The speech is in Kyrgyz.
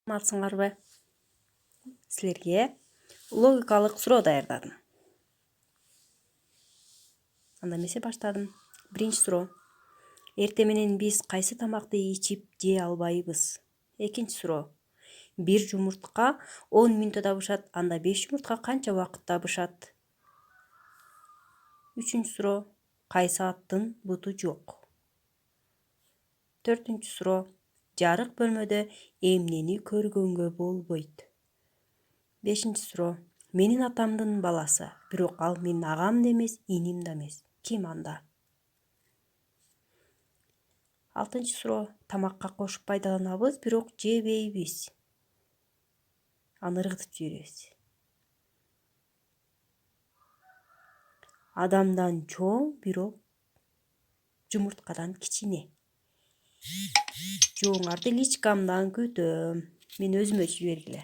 Саламатсыңарбы? Силерге логикалык суроо даярдадым. Анда эмесе баштадым. Биринчи суроо. Эртең менен биз кайсы тамакты ичип жей албайбыз? Экинчи суроо. Бир жумуртка 10 мүнөттө бышат, анда 5 жумуртка канча убакытта бышат? Үчүнчү суроо. Кайсы аттын буту жок? Төртүнчү суроо. Жарык бөлмөдө эмнени көргөнгө болбойт? Бешинчи суроо. Менин атамдын баласы, бирок ал менин агам да эмес, иним да эмес. Ким анда? Алтынчы суроо. Тамакка кошуп пайдаланабыз, бирок жебейбиз. Аны ыргытып жиберебиз. Адамдан чоң, бирок жумурткадан кичине. Жооңарды личкамдан күтөм. Мен өзүмө жибергиле.